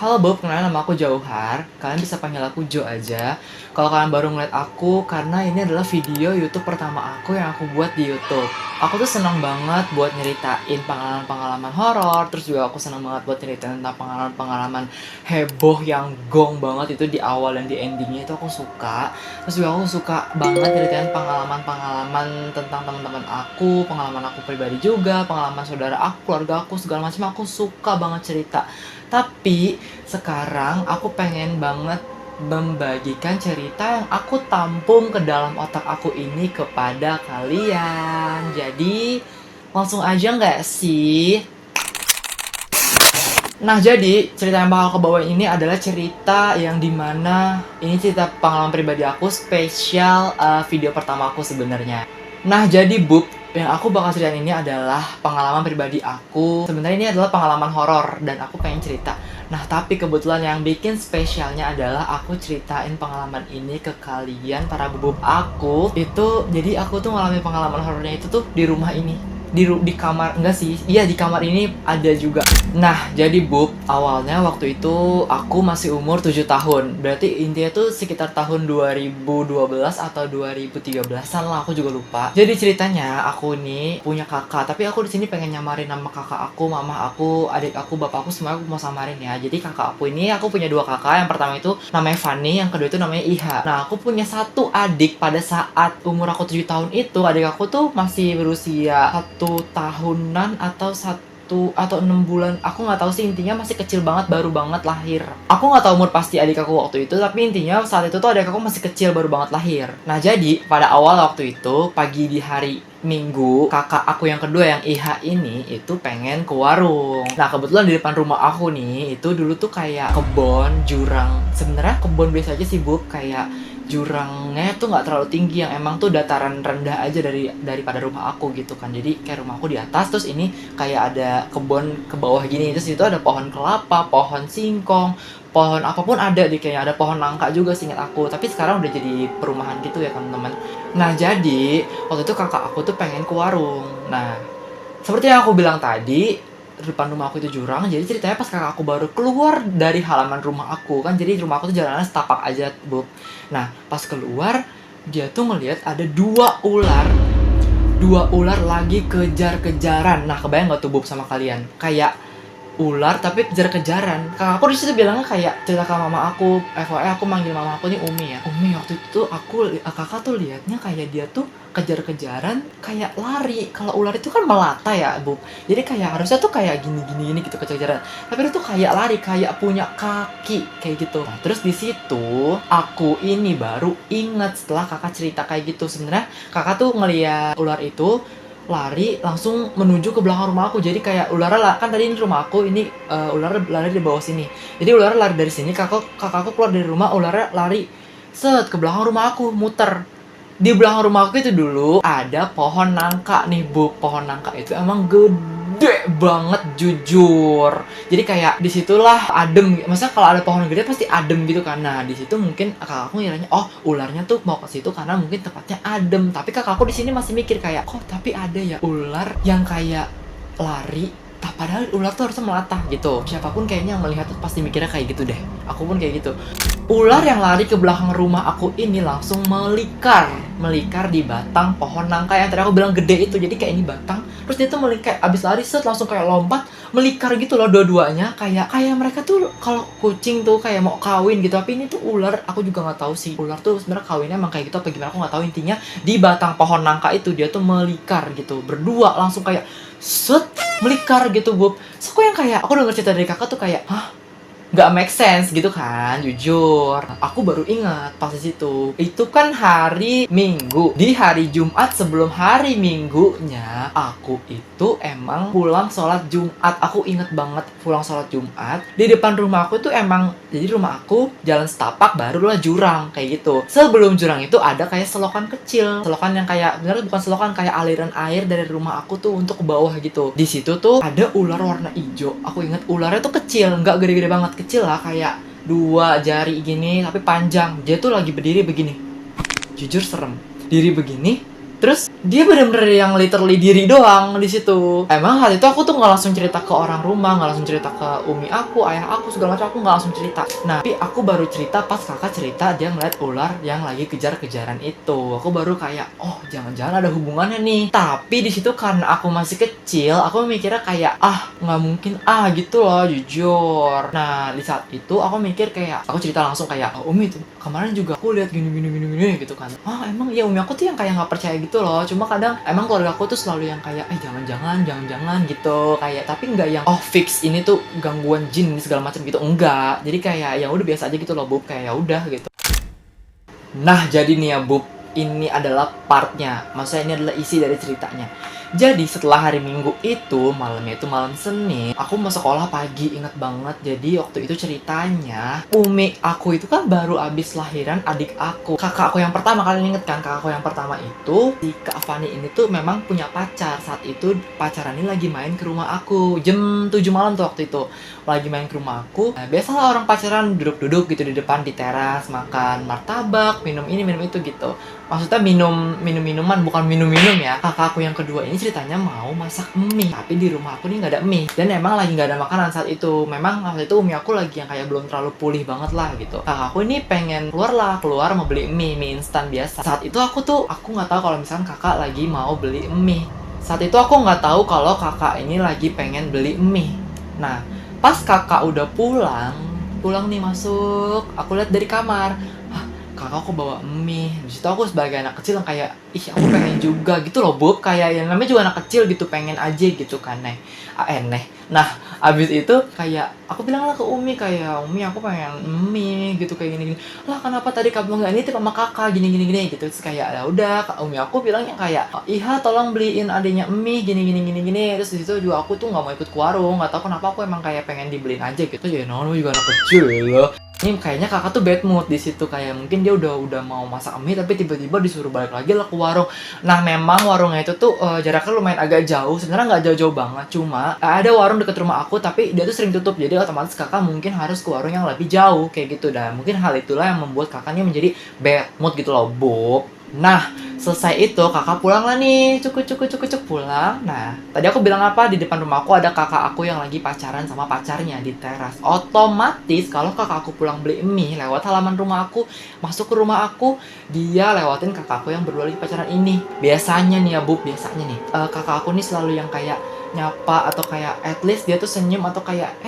Halo Bob, kenalin nama aku Jauhar. Kalian bisa panggil aku Jo aja. Kalau kalian baru ngeliat aku, karena ini adalah video YouTube pertama aku yang aku buat di YouTube. Aku tuh senang banget buat nyeritain pengalaman-pengalaman horor, terus juga aku senang banget buat nyeritain tentang pengalaman-pengalaman heboh yang gong banget itu di awal dan di endingnya itu aku suka. Terus juga aku suka banget nyeritain pengalaman-pengalaman tentang teman-teman aku, pengalaman aku pribadi juga, pengalaman saudara aku, keluarga aku, segala macam aku suka banget cerita. Tapi sekarang aku pengen banget membagikan cerita yang aku tampung ke dalam otak aku ini kepada kalian. Jadi langsung aja nggak sih? Nah, jadi cerita yang bakal aku bawain ini adalah cerita yang dimana ini cerita pengalaman pribadi aku, spesial video pertama aku sebenarnya. Nah, jadi Bub, yang aku bakal ceritain ini adalah pengalaman pribadi aku. Sebenarnya ini adalah pengalaman horor dan aku pengen cerita. Nah, tapi kebetulan yang bikin spesialnya adalah aku ceritain pengalaman ini ke kalian para bubub aku. Itu jadi aku tuh ngalamin pengalaman horornya itu tuh di rumah ini. Di kamar, enggak sih, iya di kamar ini ada juga. Nah, jadi Bub, awalnya waktu itu aku masih umur 7 tahun. Berarti intinya tuh sekitar tahun 2012 atau 2013-an lah, aku juga lupa. Jadi ceritanya aku nih punya kakak, tapi aku di sini pengen nyamarin nama kakak aku, mama aku, adik aku, bapak aku, semua aku mau samarin ya. Jadi kakak aku ini, aku punya dua kakak. Yang pertama itu namanya Fanny, yang kedua itu namanya Iha. Nah, aku punya satu adik pada saat umur aku 7 tahun itu. Adik aku tuh masih berusia 1 tahunan atau 6 bulan, aku nggak tahu sih, intinya masih kecil banget, baru banget lahir. Aku nggak tahu umur pasti adik aku waktu itu, tapi intinya saat itu tuh adik aku masih kecil, baru banget lahir. Nah, jadi pada awal waktu itu pagi di hari Minggu, kakak aku yang kedua yang Iha ini itu pengen ke warung. Nah, kebetulan di depan rumah aku nih itu dulu tuh kayak kebon, jurang. Sebenarnya kebon biasa aja sih, Bu, kayak jurangnya tuh nggak terlalu tinggi, yang emang tuh dataran rendah aja daripada rumah aku gitu kan. Jadi kayak rumah aku di atas, terus ini kayak ada kebun ke bawah gini, terus itu ada pohon kelapa, pohon singkong, pohon apapun ada di, kayaknya ada pohon nangka juga seingat aku, tapi sekarang udah jadi perumahan gitu ya teman-teman. Nah, jadi waktu itu kakak aku tuh pengen ke warung. Nah, seperti yang aku bilang tadi, depan rumah aku itu jurang. Jadi ceritanya pas kakak aku baru keluar dari halaman rumah aku, kan jadi rumah aku tuh jalannya setapak aja, Bu. Nah, pas keluar dia tuh ngelihat ada dua ular lagi kejar-kejaran. Nah, kebayang gak tuh, Bob, sama kalian? Kayak ular tapi kejar-kejaran. Kakak aku di situ bilangnya kayak cerita ke mama aku. FYI, aku manggil mama aku nih Umi ya. Umi, waktu itu tuh kakak tuh liatnya kayak dia tuh kejar-kejaran kayak lari. Kalau ular itu kan melata ya, Bu. Jadi kayak harusnya tuh kayak gini gitu kejar-kejaran. Tapi itu tuh kayak lari, kayak punya kaki kayak gitu. Nah, terus di situ aku ini baru ingat setelah kakak cerita kayak gitu. Sebenarnya kakak tuh ngeliat ular itu lari langsung menuju ke belakang rumah aku. Jadi kayak ular kan tadi ini rumah aku, ini ular lari di bawah sini. Jadi ular lari dari sini, kakakku keluar dari rumah, ular lari set ke belakang rumah aku, muter. Di belakang rumah aku itu dulu ada pohon nangka nih, Bu. Pohon nangka itu emang gede banget, jujur. Jadi kayak disitulah adem. Maksudnya kalau ada pohon gede pasti adem gitu kan. Nah, di situ mungkin kakakku ngiranya, oh, ularnya tuh mau ke situ karena mungkin tempatnya adem. Tapi kakakku di sini masih mikir kayak, kok tapi ada ya ular yang kayak lari, padahal ular tuh harusnya melata gitu. Siapapun kayaknya yang melihat tuh pasti mikirnya kayak gitu deh. Aku pun kayak gitu. Ular yang lari ke belakang rumah aku ini langsung melikar di batang pohon nangka yang tadi aku bilang gede itu. Jadi kayak ini batang, terus dia tuh melikar, abis lari set langsung kayak lompat melikar gitu loh dua-duanya. Kayak mereka tuh kalau kucing tuh kayak mau kawin gitu, tapi ini tuh ular, aku juga nggak tahu sih ular tuh sebenarnya kawinnya emang kayak gitu apa gimana, aku nggak tahu. Intinya di batang pohon nangka itu dia tuh melikar gitu, berdua langsung kayak set melikar gitu, Bu. So, aku yang kayak, aku denger cerita dari kakak tuh kayak, hah? Nggak make sense gitu kan, jujur. Aku baru ingat pas di situ. Itu kan hari Minggu. Di hari Jumat sebelum hari Minggunya, aku itu emang pulang sholat Jumat. Aku inget banget pulang sholat Jumat. Di depan rumah aku tuh emang, jadi rumah aku jalan setapak barulah jurang kayak gitu. Sebelum jurang itu ada kayak selokan kecil. Selokan yang kayak, bener bukan selokan, kayak aliran air dari rumah aku tuh untuk ke bawah gitu. Di situ tuh ada ular warna hijau. Aku inget ularnya tuh kecil, nggak gede-gede banget, kecil lah, kayak 2 jari gini tapi panjang. Dia tuh lagi berdiri begini, jujur serem, diri begini Terus dia bener-bener yang literally diri doang di situ. Emang hal itu aku tuh nggak langsung cerita ke orang rumah, nggak langsung cerita ke umi aku, ayah aku, segala macam, aku nggak langsung cerita. Nah, tapi aku baru cerita pas kakak cerita dia ngeliat ular yang lagi kejar-kejaran itu. Aku baru kayak, oh jangan-jangan ada hubungannya nih. Tapi di situ karena aku masih kecil, aku mikirnya kayak, ah nggak mungkin gitu loh, jujur. Nah di saat itu aku mikir kayak, aku cerita langsung kayak, oh, umi tuh kemarin juga aku lihat gini gitu kan. Ah emang ya umi aku tuh yang kayak nggak percaya gitu loh. Cuma kadang emang keluarga aku tuh selalu yang kayak jangan-jangan gitu, kayak tapi nggak yang oh fix ini tuh gangguan jin segala macam gitu, enggak. Jadi kayak ya udah biasa aja gitu loh Bub, kayak ya udah gitu. Nah jadi nih ya Bub, ini adalah partnya, maksudnya ini adalah isi dari ceritanya. Jadi setelah hari Minggu itu, malamnya itu malam Senin, aku mau sekolah pagi, inget banget. Jadi waktu itu ceritanya, umi aku itu kan baru abis lahiran adik aku. Kakak aku yang pertama, kalian inget kan? Kakak aku yang pertama itu, si Kak Fani ini tuh memang punya pacar. Saat itu pacaran ini lagi main ke rumah aku, jam 7 malam tuh waktu itu. Lagi main ke rumah aku. Nah, biasalah orang pacaran duduk-duduk gitu di depan di teras, makan martabak, minum ini, minum itu gitu. Maksudnya minuman, bukan minum-minum ya. Kakak aku yang kedua ini ceritanya mau masak mie, tapi di rumah aku nih nggak ada mie, dan emang lagi nggak ada makanan saat itu. Memang waktu itu umi aku lagi yang kayak belum terlalu pulih banget lah gitu. Kakak aku ini pengen keluar mau beli mie instan biasa. Saat itu aku nggak tahu kalau misalkan kakak lagi mau beli mie. Saat itu aku nggak tahu kalau kakak ini lagi pengen beli mie. Nah, pas kakak udah pulang nih masuk, aku lihat dari kamar, kakak aku bawa mie. Di situ aku sebagai anak kecil yang kayak, ih aku pengen juga gitu loh Bub, kayak yang namanya juga anak kecil gitu, pengen aja gitu kan aneh. Nah abis itu kayak aku bilang lah ke umi kayak, umi aku pengen mie gitu kayak gini. Lah kenapa tadi kamu nggak nitip sama kakak gini gitu. Terus kayak ya udah, umi aku bilang yang kayak, Iha tolong beliin adanya mie gini. Terus di situ juga aku tuh nggak mau ikut ke warung, nggak tahu kenapa aku emang kayak pengen dibeliin aja gitu ya. Namanya juga anak kecil ya. Ini kayaknya kakak tuh bad mood di situ, kayak mungkin dia udah mau masak mie tapi tiba-tiba disuruh balik lagi lah ke warung. Nah memang warungnya itu tuh jaraknya lumayan agak jauh, sebenarnya nggak jauh-jauh banget, cuma ada warung deket rumah aku tapi dia tuh sering tutup, jadi otomatis kakak mungkin harus ke warung yang lebih jauh kayak gitu. Dan mungkin hal itulah yang membuat kakaknya menjadi bad mood gitu loh Bob. Nah selesai itu kakak pulang lah nih, cuk pulang. Nah tadi aku bilang apa, di depan rumah aku ada kakak aku yang lagi pacaran sama pacarnya di teras. Otomatis kalau kakak aku pulang beli mie lewat halaman rumah aku, masuk ke rumah aku, dia lewatin kakak aku yang berdua lagi pacaran ini. Biasanya nih ya Bub, biasanya nih kakak aku nih selalu yang kayak nyapa, atau kayak at least dia tuh senyum, atau kayak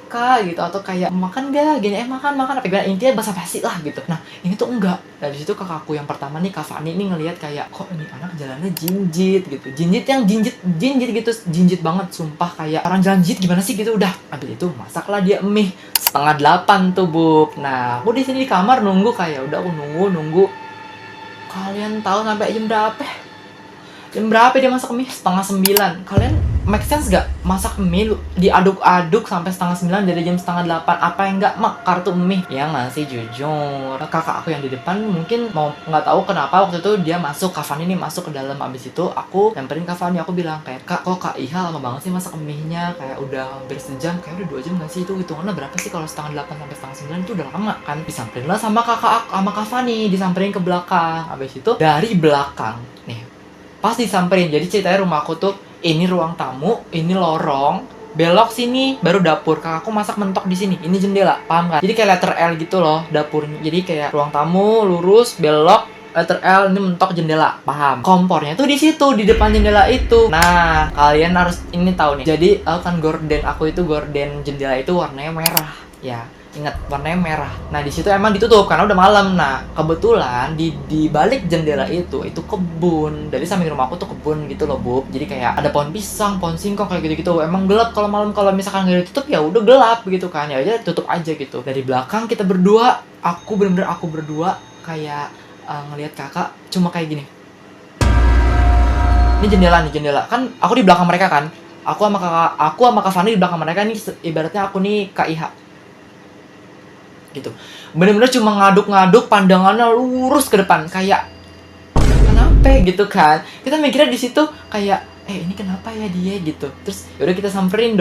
kak gitu, atau kayak makan gak gini, makan apa gimana, intinya basa-basi lah gitu. Nah ini tuh enggak. Dari situ kakakku yang pertama nih, Kak Fani nih, ngelihat kayak, kok ini anak jalannya jinjit gitu, jinjit gitu, jinjit banget sumpah, kayak orang jalan jinjit gimana sih gitu. Udah abis itu masaklah dia mie 7:30 tuh Bub. Nah aku di sini di kamar nunggu, kayak udah aku nunggu. Kalian tahu sampai jam berapa? Jam berapa dia masak mie? 8:30. Kalian make sense gak? Masak mie diaduk-aduk sampai 7:30 dari jam 7:30. Apa yang gak makar tuh mie? Ya nggak sih, jujur. Kakak aku yang di depan mungkin mau nggak tahu kenapa waktu itu dia masuk, Kak Fani ini masuk ke dalam. Abis itu aku nyamperin Kak Fani, aku bilang kayak, Kak kok Kak Iha lama banget sih masak mie-nya? Kayak udah hampir sejam, kayak udah 2 jam nggak sih? Itu hitungannya berapa sih kalau 8:30 sampai 8:30 itu udah lama kan? Disamperin lah sama Kak Fani, disamperin ke belakang. Abis itu dari belakang nih, pas disamperin, jadi ceritanya rumah aku tuh ini ruang tamu, ini lorong, belok sini baru dapur. Kakakku masak mentok di sini. Ini jendela, paham kan? Jadi kayak letter L gitu loh dapurnya. Jadi kayak ruang tamu lurus belok letter L, ini mentok jendela, paham? Kompornya tuh di situ, di depan jendela itu. Nah kalian harus ini tahu nih. Jadi kan gorden aku itu, gorden jendela itu warnanya merah ya. Ingat, warnanya merah. Nah di situ emang ditutup karena udah malam. Nah kebetulan di balik jendela itu kebun. Dari samping rumah aku tuh kebun gitu loh Bub. Jadi kayak ada pohon pisang, pohon singkong kayak gitu-gitu. Emang gelap kalau malam, kalau misalkan nggak ditutup ya udah gelap gitu kan. Ya aja tutup aja gitu. Dari belakang kita berdua, aku berdua kayak ngelihat kakak cuma kayak gini. Ini jendela kan, aku di belakang mereka kan. Aku sama Kak Fani di belakang mereka nih, ibaratnya aku nih Kak Iha gitu. Bener-bener cuma ngaduk pandangannya lurus ke depan, kayak kenapa gitu kan. Kita mikirnya di situ kayak ini kenapa ya dia gitu. Terus yaudah kita samperin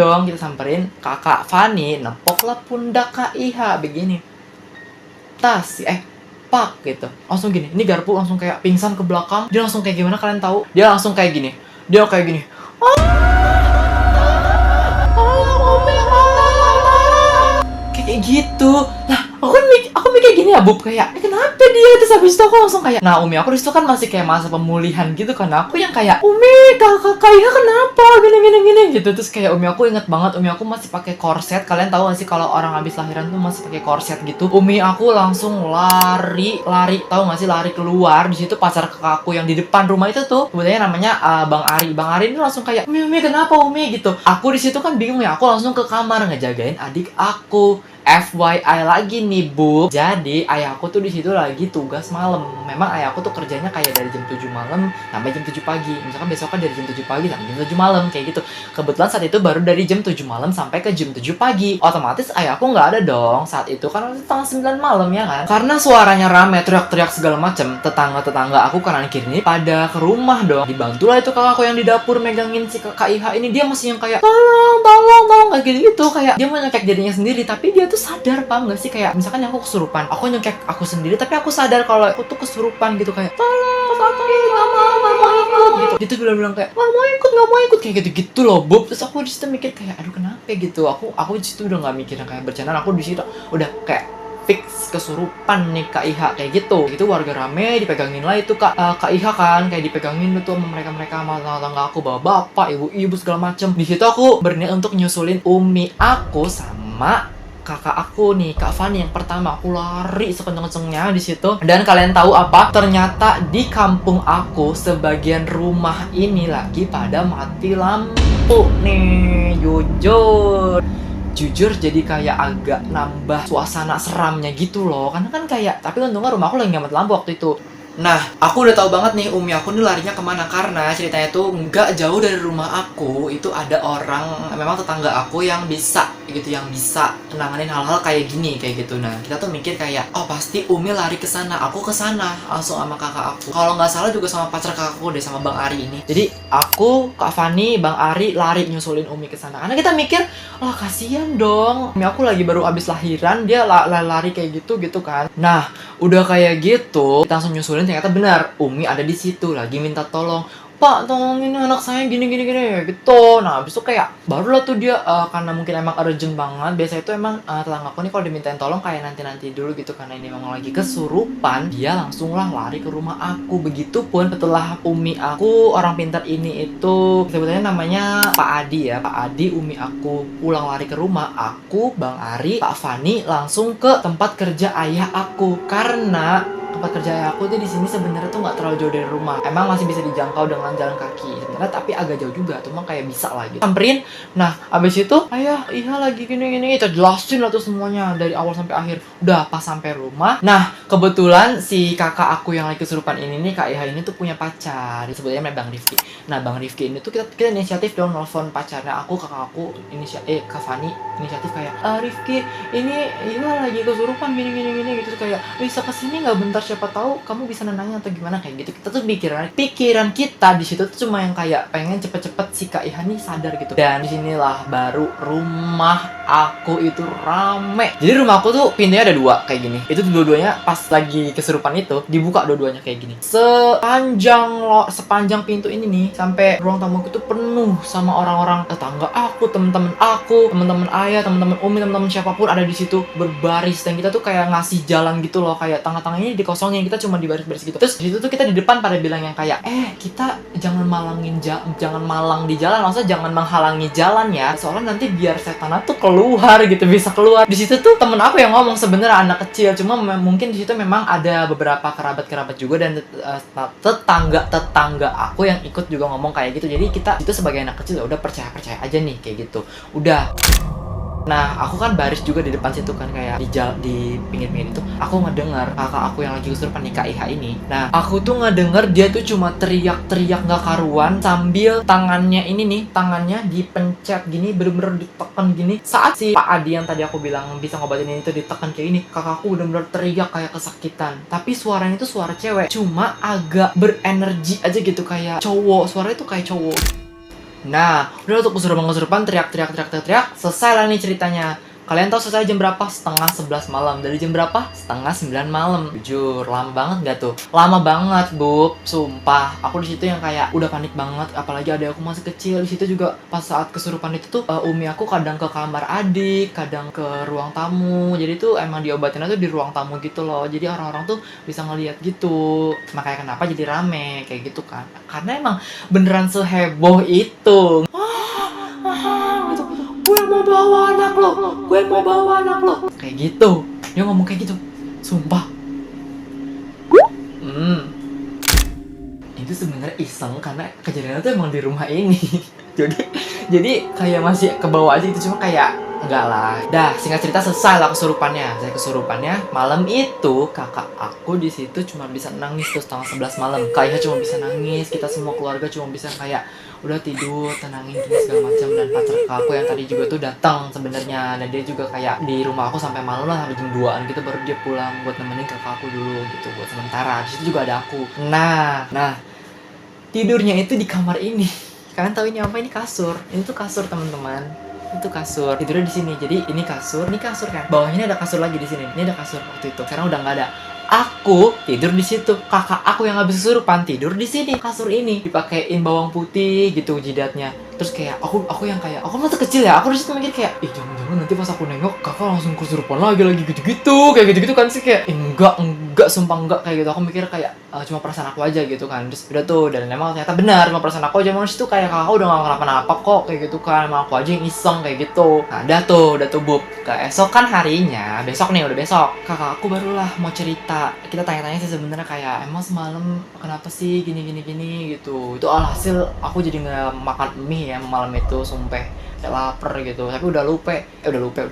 Kakak Fani, nepoklah pundak Kak Iha begini. pak gitu. Langsung gini, ini garpu langsung kayak pingsan ke belakang. Dia langsung kayak gimana kalian tahu? Dia langsung kayak gini. Dia kayak gini. Kayak gitu. Nah, aku mikir gini ya, Bub, kayak kenapa dia? Terus habis itu aku langsung kayak, nah Umi aku disitu kan masih kayak masa pemulihan gitu kan. Aku yang kayak, Umi kakak ya kenapa gini gitu. Terus kayak Umi aku inget banget, Umi aku masih pakai korset. Kalian tahu gak sih kalau orang habis lahiran tuh masih pakai korset gitu? Umi aku langsung lari, tahu gak sih, lari keluar. Di situ pacar kakak aku yang di depan rumah itu tuh, sebenarnya namanya Bang Ari. Bang Ari ini langsung kayak, Umi kenapa Umi gitu. Aku di situ kan bingung ya, aku langsung ke kamar ngejagain adik aku. FYI lagi nih, Bu. Jadi ayahku tuh di situ lagi tugas malam. Memang ayahku tuh kerjanya kayak dari jam 7 malam sampai jam 7 pagi. Misalkan besok kan dari jam 7 pagi sampai jam 7 malam kayak gitu. Kebetulan saat itu baru dari jam 7 malam sampai ke jam 7 pagi. Otomatis ayahku nggak ada dong saat itu kan setengah 9 malam ya kan. Karena suaranya rame, teriak-teriak segala macem. Tetangga-tetangga aku kanan kiri ini pada ke rumah dong. Dibantulah itu kakakku yang di dapur megangin si Kak IH ini. Dia masih yang kayak tolong kayak gitu, kayak dia mau nyekek dirinya sendiri, tapi dia tuh sadar, paham gak sih? Kayak misalkan aku kesurupan, aku nyekek aku sendiri, tapi aku sadar kalau aku tuh kesurupan gitu, kayak tolong aku nggak mau ikut gitu. Dia tuh bilang kayak nggak mau ikut kayak gitu loh, Bob. Terus aku di situ mikir kayak aduh kenapa gitu. Aku di situ udah nggak mikirin kayak bercanda. Aku di situ udah kayak fix kesurupan nih Kak IH kayak gitu. Itu warga rame dipegangin lah itu Kak IH kan, kayak dipegangin tuh sama mereka sama tetangga aku, bawa bapak, ibu segala macem. Di situ aku berniat untuk nyusulin Umi aku sama kakak aku nih, Kak Fani yang pertama. Aku lari sekenceng-kencengnya di situ. Dan kalian tahu apa? Ternyata di kampung aku sebagian rumah ini lagi pada mati lampu nih, jujur jadi kayak agak nambah suasana seramnya gitu loh. Karena kan kayak, tapi untungnya rumah aku lagi nggak mati lampu waktu itu. Nah, aku udah tahu banget nih Umi aku nih larinya kemana. Karena ceritanya tuh nggak jauh dari rumah aku itu ada orang, memang tetangga aku yang bisa gitu, yang bisa nanganin hal-hal kayak gini, kayak gitu. Nah, kita tuh mikir kayak, oh pasti Umi lari ke sana, aku ke sana langsung sama kakak aku. Kalau nggak salah juga sama pacar kakakku deh, sama Bang Ari ini. Jadi aku, Kak Fani, Bang Ari lari nyusulin Umi ke sana. Karena kita mikir, oh kasihan dong, Umi aku lagi baru abis lahiran, dia lari kayak gitu kan. Nah, udah kayak gitu, kita langsung nyusulin. Ternyata benar, Umi ada di situ lagi minta tolong. Pak, tolongin anak saya gini gitu. Nah, habis itu kayak barulah tuh dia karena mungkin emang urgent banget. Biasanya itu emang tetanggaku nih kalau dimintain tolong kayak nanti dulu gitu, karena ini memang lagi kesurupan. Dia langsung lah lari ke rumah aku. Begitupun setelah Umi aku orang pintar ini itu sebetulnya namanya Pak Adi ya. Pak Adi, Umi aku pulang lari ke rumah. Aku, Bang Ari, Pak Fani langsung ke tempat kerja ayah aku. Karena tempat kerja ayah aku tuh di sini sebenarnya tuh nggak terlalu jauh dari rumah. Emang masih bisa dijangkau dengan jalan kaki sebenarnya, tapi agak jauh juga. Cuma kayak bisa lah gitu. Samperin. Nah, abis itu ayah, iya lagi gini. Kita jelasin lah tuh semuanya dari awal sampai akhir. Udah pas sampai rumah. Nah, kebetulan si kakak aku yang lagi kesurupan ini nih, Kak Iha ini tuh punya pacar. Sebetulnya Bang Rifki. Nah, Bang Rifki ini tuh kita inisiatif dong nelfon pacarnya aku, kakak aku Kak Fani inisiatif kayak, Rifki, ini lagi kesurupan gini gitu, kayak bisa kesini nggak bentar, siapa tahu kamu bisa nenangin atau gimana kayak gitu. Kita tuh pikiran kita di situ tuh cuma yang kayak pengen cepet-cepet si Kak Iha nih sadar gitu. Dan disinilah baru rumah aku itu rame. Jadi rumah aku tuh pintunya ada dua kayak gini. Itu dua-duanya pas lagi kesurupan itu dibuka dua-duanya kayak gini. Sepanjang pintu ini nih sampai ruang tamu itu penuh sama orang-orang tetangga aku, teman-teman aku, teman-teman ayah, teman-teman Umi, teman-teman siapapun ada di situ berbaris. Dan kita tuh kayak ngasih jalan gitu loh, kayak tengah-tengah ini dikosongin, kita cuma di baris-baris gitu. Terus di situ tuh kita di depan pada bilang yang kayak, kita jangan malang di jalan, maksudnya jangan menghalangi jalan ya, soalnya nanti biar setan tuh keluar gitu, bisa keluar. Di situ tuh temen aku yang ngomong, sebenarnya anak kecil, cuma mungkin di situ memang ada beberapa kerabat juga dan tetangga aku yang ikut juga ngomong kayak gitu. Jadi kita itu sebagai anak kecil ya udah percaya aja nih kayak gitu. Udah. Nah, aku kan baris juga di depan situ kan, kayak di pinggir-pinggir itu. Aku ngedengar kakak aku yang lagi kesurupan nih, Kak IH ini. Nah, aku tuh ngedengar dia tuh cuma teriak-teriak gak karuan sambil tangannya dipencet gini, bener-bener ditekan gini. Saat si Pak Adi yang tadi aku bilang bisa ngobatin ini tuh ditekan kayak gini, kakakku bener-bener teriak kayak kesakitan. Tapi suaranya itu suara cewek, cuma agak berenergi aja gitu, kayak cowok. Suaranya tuh kayak cowok. Nah, udah untuk kesurupan teriak, selesai lah nih ceritanya. Kalian tahu selesai jam berapa? Setengah 11 malam. Dari jam berapa? Setengah 9 malam. Jujur, lama banget gak tuh? Lama banget, Bu. Sumpah. Aku di situ yang kayak udah panik banget. Apalagi ada aku masih kecil. Di situ juga pas saat kesurupan itu tuh umi aku kadang ke kamar adik, kadang ke ruang tamu. Jadi tuh emang diobatinnya tuh di ruang tamu gitu loh. Jadi orang-orang tuh bisa ngeliat gitu. Makanya kenapa jadi rame kayak gitu kan? Karena emang beneran seheboh itu. Gitu. Gue mau bawa anak lo, gue mau bawa anak lo. Kayak gitu. Dia ngomong kayak gitu. Sumpah. Itu sebenarnya iseng karena kejadiannya tuh emang di rumah ini. jadi kayak masih ke bawah aja gitu, cuma kayak enggak lah. Dah, singkat cerita selesai lah kesurupannya. Saya kesurupannya malam itu kakak aku di situ cuma bisa nangis tuh setengah 11 malam. Kayaknya cuma bisa nangis, kita semua keluarga cuma bisa kayak udah tidur, tenangin gini segala macam. Dan pacar kakak aku yang tadi juga tuh datang sebenarnya, dan dia juga kayak di rumah aku sampai malam lah, sampai jam 2-an gitu baru dia pulang buat nemenin kakak aku dulu gitu buat sementara. Di situ juga ada aku. Nah, tidurnya itu di kamar ini. Kalian tahu ini apa? Ini kasur. Ini tuh kasur, teman-teman. Itu kasur. Tidurnya di sini. Jadi ini kasur kan. Bawahnya ini ada kasur lagi di sini. Ini ada kasur waktu itu. Sekarang udah nggak ada. Aku tidur di situ. Kakak aku yang habis kesurupan tidur di sini. Kasur ini dipakein bawang putih gitu jidatnya. Terus kayak aku yang kayak aku masih kecil ya. Aku di situ mikir kayak, jangan-jangan nanti pas aku nengok kakak langsung kesurupan lagi gitu-gitu. Kayak gitu-gitu kan sih, kayak enggak sumpah enggak kayak gitu. Aku mikir kayak cuma perasaan aku aja gitu kan. Terus udah tuh, dan emang ternyata benar cuma perasaan aku aja. Emang di situ kayak kakak udah gak kenapa-napa kok kayak gitu kan. Emang aku aja yang iseng kayak gitu. Nah, udah tuh Bub. Keesokan harinya, besok nih udah besok. Kakak aku barulah mau cerita. Kita tanya-tanya sih sebenarnya kayak emang semalam kenapa sih gini gitu. Itu alhasil aku jadi nggak makan mie ya malam itu, sumpah kayak lapar gitu, tapi udah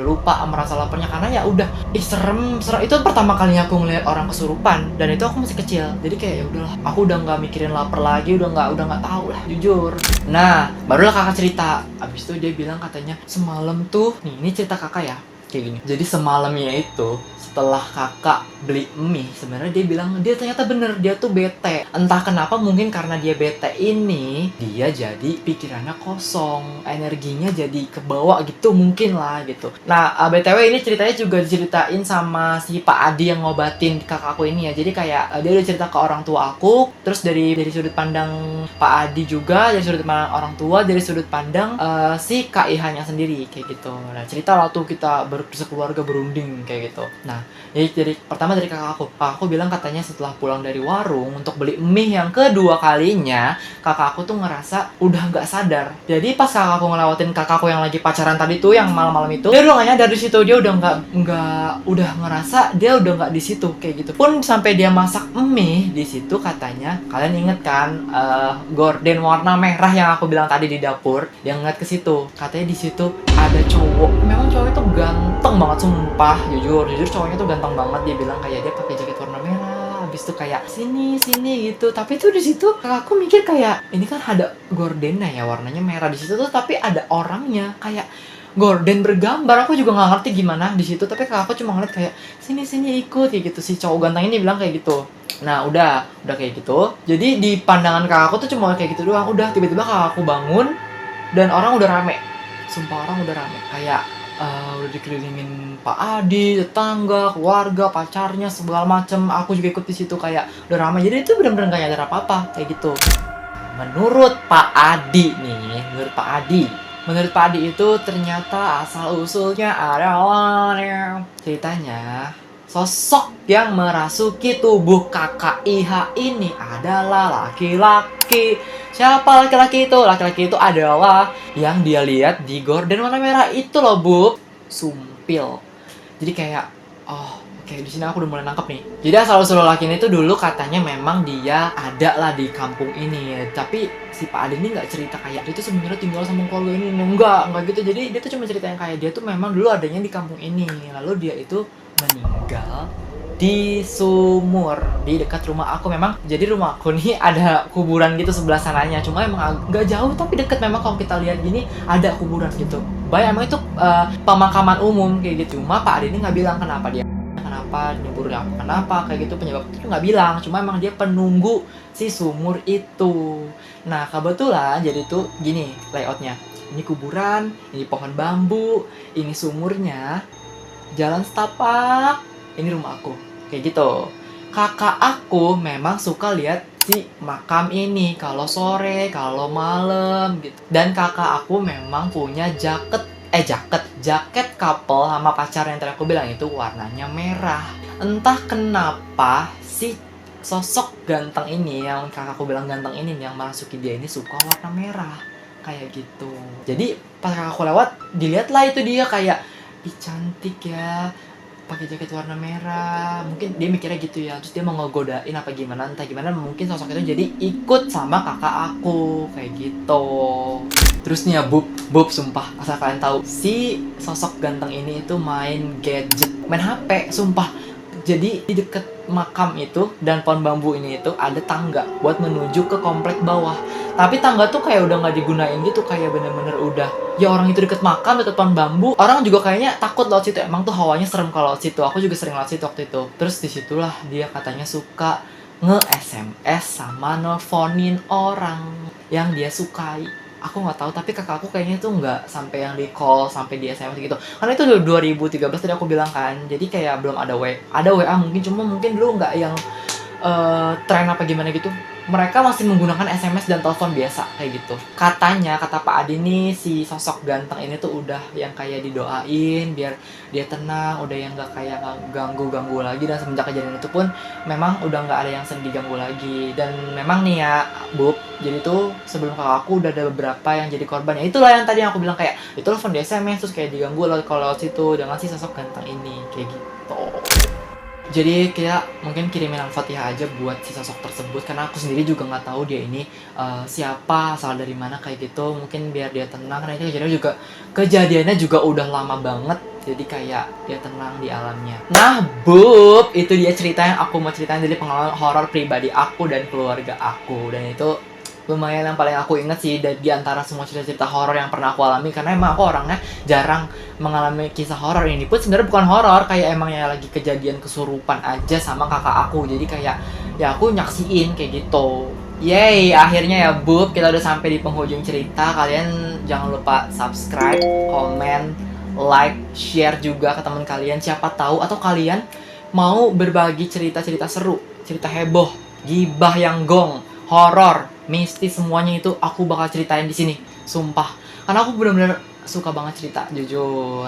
lupa merasa laparnya karena ya udah serem. Itu pertama kalinya aku ngeliat orang kesurupan, dan itu aku masih kecil, jadi kayak ya udahlah, aku udah nggak mikirin lapar lagi, udah nggak tahu lah jujur. Nah, barulah kakak cerita. Abis itu dia bilang katanya semalam tuh ini cerita kakak ya kayak gini. Jadi semalamnya itu setelah kakak beli mie, sebenarnya dia bilang dia ternyata bener, dia tuh bete. Entah kenapa, mungkin karena dia bete ini, dia jadi pikirannya kosong, energinya jadi kebawa gitu mungkin lah gitu. Nah, BTW ini ceritanya juga diceritain sama si Pak Adi yang ngobatin kakakku ini ya. Jadi kayak dia udah cerita ke orang tua aku, terus dari sudut pandang Pak Adi juga, dari sudut pandang orang tua, dari sudut pandang si Kak Ihanya sendiri kayak gitu. Nah, cerita lah tuh kita sekeluarga berunding kayak gitu. Nah, jadi pertama dari kakak aku bilang katanya setelah pulang dari warung untuk beli mie yang kedua kalinya, kakak aku tuh ngerasa udah nggak sadar. Jadi pas kakak aku ngelewatin kakakku yang lagi pacaran tadi tuh, yang malam-malam itu, dia udah nggak nyadar di situ. Dia udah udah ngerasa dia udah nggak di situ kayak gitu. Pun sampai dia masak mie di situ katanya, kalian inget kan gorden warna merah yang aku bilang tadi di dapur, yang ngeliat ke situ. Katanya di situ ada cowok. Memang cowok itu ganteng banget, sumpah, jujur cowoknya tuh ganteng banget. Dia bilang kayak dia pakai jaket warna merah, habis itu kayak sini gitu. Tapi tuh di situ aku mikir kayak ini kan ada gordennya ya, warnanya merah di situ tuh, tapi ada orangnya kayak gorden bergambar. Aku juga nggak ngerti gimana di situ, tapi aku cuma ngeliat kayak sini ikut kayak gitu. Si cowok ganteng ini bilang kayak gitu. Nah, udah kayak gitu. Jadi di pandangan kakakku tuh cuma kayak gitu doang. Udah tiba-tiba kakakku bangun dan orang udah rame. Sumpah, orang udah rame. Kayak udah dikelilingin Pak Adi, tetangga, keluarga, pacarnya, segala macem. Aku juga ikut di situ, kayak udah ramai. Jadi itu benar-benar gak nyadar apa-apa kayak gitu. Menurut Pak Adi itu ternyata asal usulnya adalah ceritanya sosok yang merasuki tubuh kakak Iha ini adalah laki-laki. Siapa laki-laki itu? Laki-laki itu adalah yang dia lihat di gorden warna merah itu loh, Bu. Sumpil. Jadi kayak, oh, oke, di sini aku udah mulai nangkep nih. Jadi asal-usul laki ini tuh dulu katanya memang dia ada lah di kampung ini. Tapi si Pak Adi ini nggak cerita kayak dia tuh sebenarnya tinggal sama keluarga ini. Enggak gitu. Jadi dia tuh cuma cerita yang kayak dia tuh memang dulu adanya di kampung ini. Lalu dia itu meninggal di sumur di dekat rumah aku. Memang jadi rumah aku nih ada kuburan gitu sebelah sananya, cuma emang nggak jauh tapi deket. Memang kalau kita lihat gini ada kuburan gitu. Emang itu pemakaman umum kayak gitu. Cuma Pak Adi ini nggak bilang kenapa nyuburnya, kenapa kayak gitu, penyebab itu nggak bilang. Cuma emang dia penunggu si sumur itu. Nah, kebetulan jadi tuh gini layoutnya. Ini kuburan, ini pohon bambu, ini sumurnya. jalan setapak, ini rumah aku. Kayak gitu. Kakak aku memang suka lihat si makam ini kalau sore, kalau malam gitu. Dan kakak aku memang punya jaket couple sama pacar yang tadi aku bilang itu warnanya merah. Entah kenapa si sosok ganteng ini, yang kakakku bilang ganteng ini, yang merasuki dia ini suka warna merah kayak gitu. Jadi pas kakakku lewat, dilihatlah itu dia kayak, ih cantik ya, pakai jaket warna merah. Mungkin dia mikirnya gitu ya, terus dia mau ngegodain apa gimana, entah gimana, mungkin sosok itu jadi ikut sama kakak aku kayak gitu. Terus nih ya Bub, sumpah, asal kalian tahu, si sosok ganteng ini itu main gadget, main HP, sumpah. Jadi di deket makam itu dan pohon bambu ini itu ada tangga buat menuju ke komplek bawah. Tapi tangga tuh kayak udah nggak digunain gitu, kayak bener-bener udah, ya orang itu deket makam, deket pohon bambu, orang juga kayaknya takut lewat situ. Emang tuh hawanya serem kalau lewat situ. Aku juga sering lewat situ waktu itu. Terus disitulah dia katanya suka nge-SMS sama nelfonin orang yang dia sukai. Aku nggak tahu, tapi kakakku kayaknya tuh nggak sampai yang di call, sampai di SMS gitu. Karena itu udah 2013 tadi aku bilang kan. Jadi kayak belum ada WA mungkin, cuma mungkin dulu nggak yang tren apa gimana gitu. Mereka masih menggunakan SMS dan telepon biasa kayak gitu. Katanya, kata Pak Adi nih, si sosok ganteng ini tuh udah yang kayak didoain biar dia tenang, udah yang nggak kayak ganggu lagi. Dan semenjak kejadian itu pun memang udah nggak ada yang sering diganggu lagi. Dan memang nih ya Bub, jadi tuh sebelum kakakku udah ada beberapa yang jadi korban. Ya itulah yang tadi aku bilang, kayak itu telepon di SMS terus kayak diganggu kalau lewat situ dengan si sosok ganteng ini kayak gitu. Jadi kita mungkin kirimin Al-Fatihah aja buat si sosok tersebut, karena aku sendiri juga nggak tahu dia ini siapa, asal dari mana kayak gitu. Mungkin biar dia tenang, karena itu kejadiannya juga udah lama banget. Jadi kayak dia tenang di alamnya. Nah Bub, itu dia cerita yang aku mau ceritain dari pengalaman horor pribadi aku dan keluarga aku. Dan itu lumayan yang paling aku inget sih di antara semua cerita-cerita horor yang pernah aku alami, karena emang aku orangnya jarang mengalami kisah horor. Ini pun sebenarnya bukan horor, kayak emangnya lagi kejadian kesurupan aja sama kakak aku. Jadi kayak ya aku nyaksiin kayak gitu. Yeay, akhirnya ya Bub, kita udah sampai di penghujung cerita. Kalian jangan lupa subscribe, komen, like, share juga ke teman kalian. Siapa tahu atau kalian mau berbagi cerita-cerita seru, cerita heboh, gibah yang gong, horor, mistis, semuanya itu aku bakal ceritain di sini, sumpah. Karena aku benar-benar suka banget cerita, jujur.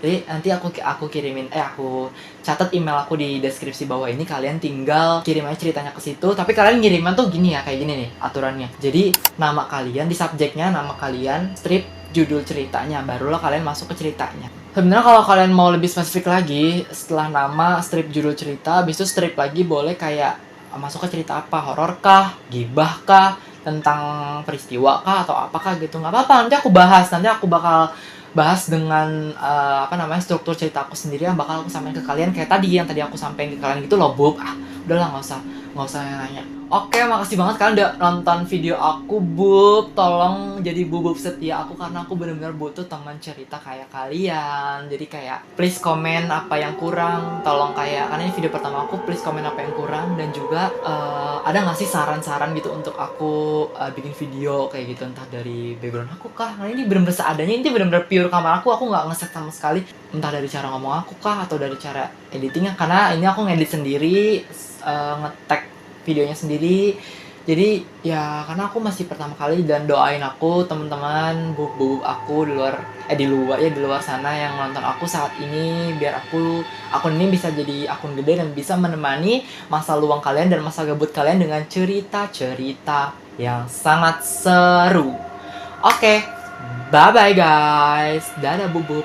Jadi nanti aku kirimin, aku catat email aku di deskripsi bawah ini. Kalian tinggal kirim aja ceritanya ke situ. Tapi kalian ngiriman tuh gini ya, kayak gini nih aturannya. Jadi nama kalian di subjeknya, nama kalian, strip, judul ceritanya, barulah kalian masuk ke ceritanya. Sebenarnya kalau kalian mau lebih spesifik lagi, setelah nama, strip, judul cerita, habis itu strip lagi boleh kayak masuk ke cerita apa, horor kah, gibah kah, tentang peristiwa kah, atau apakah gitu. Nggak apa-apa, nanti aku bakal bahas dengan struktur cerita aku sendiri yang bakal aku sampaikan ke kalian, kayak tadi yang tadi aku sampaikan ke kalian gitu loh Bub. Udahlah, nggak usah nanya. Oke, makasih banget kalian udah nonton video aku Bub. Tolong jadi bubub setia aku, karena aku benar-benar butuh teman cerita kayak kalian. Jadi kayak please komen apa yang kurang, tolong, kayak karena ini video pertama aku, please komen apa yang kurang. Dan juga ada nggak sih saran-saran gitu untuk aku bikin video kayak gitu, entah dari background aku kah, karena ini benar-benar seadanya, ini benar-benar pure kamar aku nggak ngeset sama sekali, entah dari cara ngomong aku kah atau dari cara editingnya, karena ini aku ngedit sendiri, nge-tag videonya sendiri. Jadi ya karena aku masih pertama kali, dan doain aku teman-teman bubuk aku di luar sana yang nonton aku saat ini, biar akun ini bisa jadi akun gede dan bisa menemani masa luang kalian dan masa gabut kalian dengan cerita-cerita yang sangat seru. Oke, bye bye guys. Dadah bubuk.